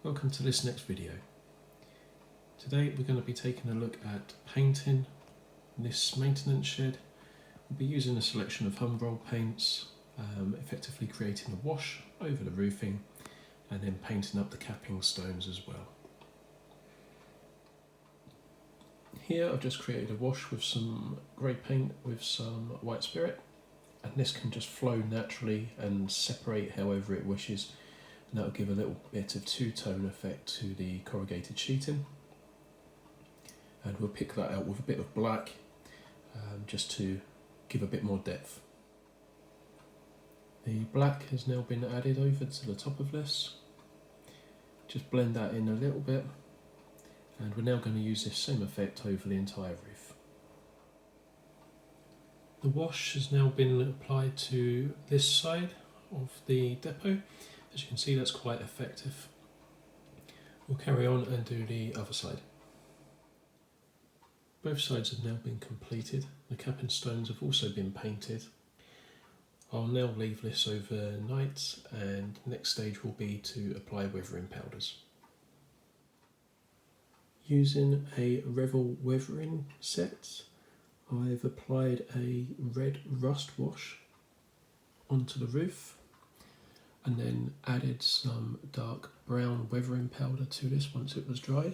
Welcome to this next video. Today we're going to be taking a look at painting this maintenance shed. We'll be using a selection of Humbrol paints, effectively creating a wash over the roofing and then painting up the capping stones as well. Here I've just created a wash with some grey paint with some white spirit, and this can just flow naturally and separate however it wishes. And that'll give a little bit of two-tone effect to the corrugated sheeting. And we'll pick that out with a bit of black, just to give a bit more depth. The black has now been added over to the top of this. Just blend that in a little bit, and we're now going to use this same effect over the entire roof. The wash has now been applied to this side of the depot. As you can see, that's quite effective. We'll carry on and do the other side. Both sides have now been completed. The capping stones have also been painted. I'll now leave this overnight, and next stage will be to apply weathering powders. Using a Revel weathering set, I've applied a red rust wash onto the roof, and then added some dark brown weathering powder to this once it was dried.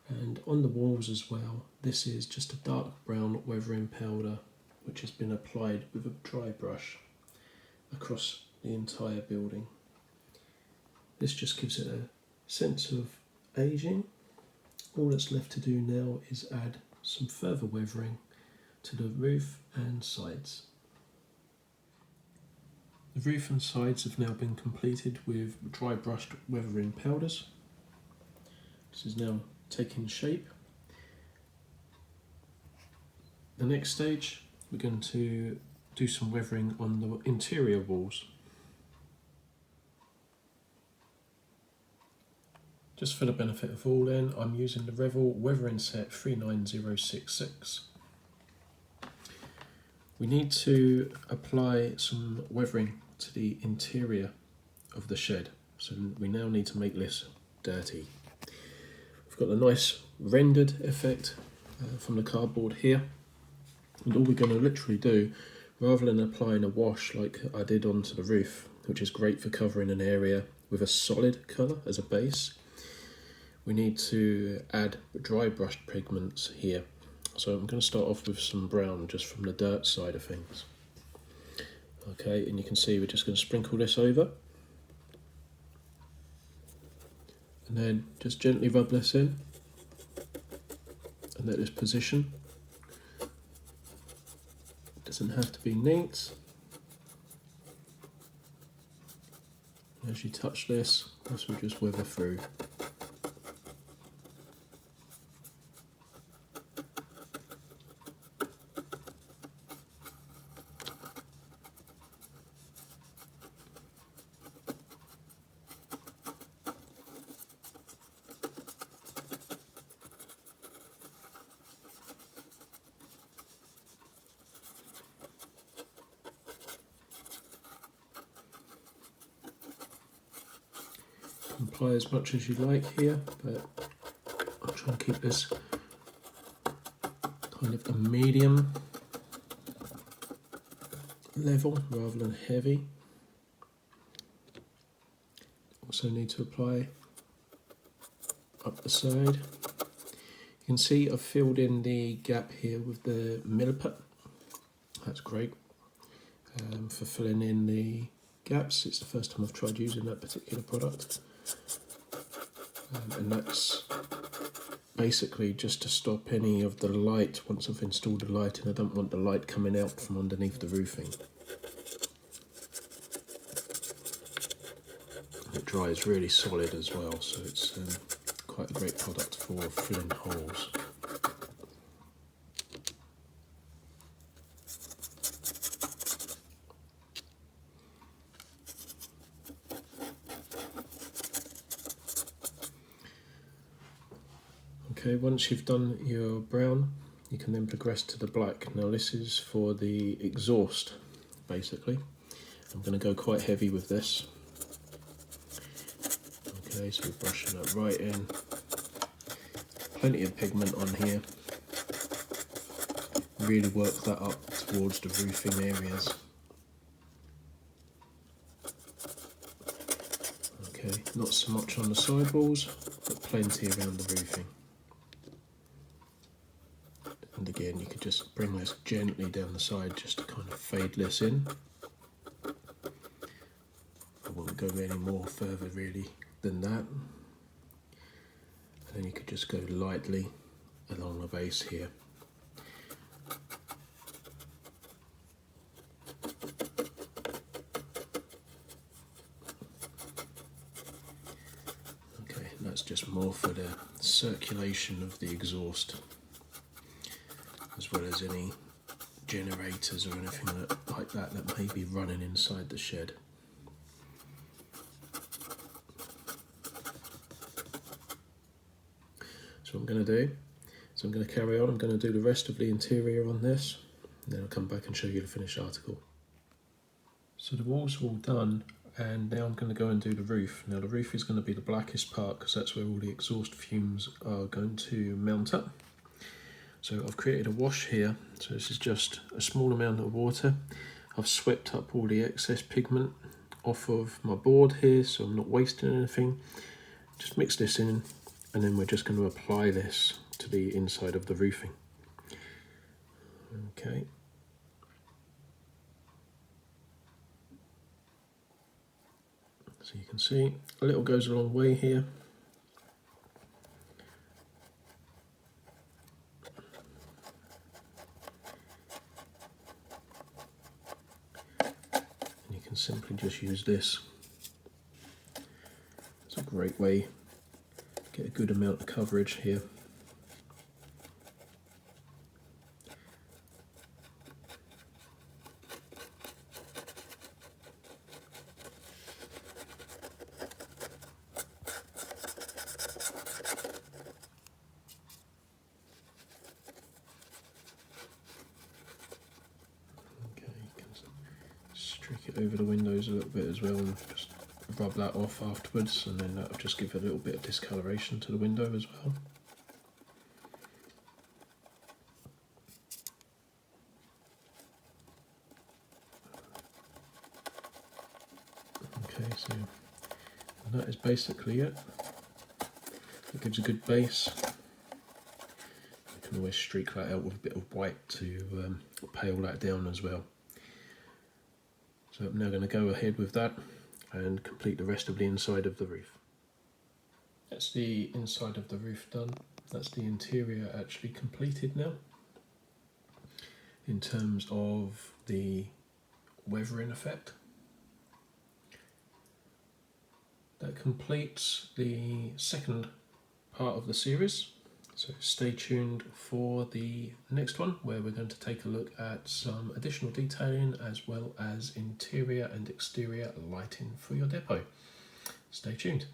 And on the walls as well, this is just a dark brown weathering powder which has been applied with a dry brush across the entire building. This just gives it a sense of aging. All that's left to do now is add some further weathering to the roof and sides. The roof and sides have now been completed with dry brushed weathering powders. This is now taking shape. The next stage, we're going to do some weathering on the interior walls. Just for the benefit of all then, I'm using the Revel weathering set 39066. We need to apply some weathering to the interior of the shed, so we now need to make this dirty. We've got a nice rendered effect from the cardboard here, and all we're going to literally do, rather than applying a wash like I did onto the roof, which is great for covering an area with a solid colour as a base, we need to add dry brushed pigments here. So I'm going to start off with some brown just from the dirt side of things. Okay, and you can see we're just going to sprinkle this over. And then just gently rub this in and let this position. It doesn't have to be neat. As you touch this will just wither through. Apply as much as you like here, but I'll try and keep this kind of a medium level rather than heavy. Also need to apply up the side. You can see I've filled in the gap here with the milliput. That's great for filling in the gaps. It's the first time I've tried using that particular product. And that's basically just to stop any of the light. Once I've installed the light, and I don't want the light coming out from underneath the roofing. It dries really solid as well, so it's quite a great product for filling holes. Okay, once you've done your brown, you can then progress to the black. Now this is for the exhaust, basically. I'm going to go quite heavy with this. Okay, so we're brushing that right in. Plenty of pigment on here. Really work that up towards the roofing areas. Okay, not so much on the sidewalls, but plenty around the roofing. And again, you could just bring this gently down the side just to kind of fade this in. I won't go any more further really than that. And then you could just go lightly along the base here. Okay, that's just more for the circulation of the exhaust, as well as any generators or anything like that that may be running inside the shed. So what I'm going to do is I'm going to carry on. I'm going to do the rest of the interior on this, and then I'll come back and show you the finished article. So the walls are all done, and now I'm going to go and do the roof. Now the roof is going to be the blackest part because that's where all the exhaust fumes are going to mount up. So I've created a wash here, so this is just a small amount of water. I've swept up all the excess pigment off of my board here, so I'm not wasting anything. Just mix this in, and then we're just going to apply this to the inside of the roofing. Okay. So you can see a little goes a long way here. And you can simply just use this. It's a great way to get a good amount of coverage here. Streak it over the windows a little bit as well, and just rub that off afterwards, and then that'll just give a little bit of discoloration to the window as well. Okay, so that is basically it. It gives a good base. You can always streak that out with a bit of white to pale that down as well. So I'm now going to go ahead with that and complete the rest of the inside of the roof. That's the inside of the roof done. That's the interior actually completed now. In terms of the weathering effect, that completes the second part of the series. So stay tuned for the next one, where we're going to take a look at some additional detailing as well as interior and exterior lighting for your depot. Stay tuned.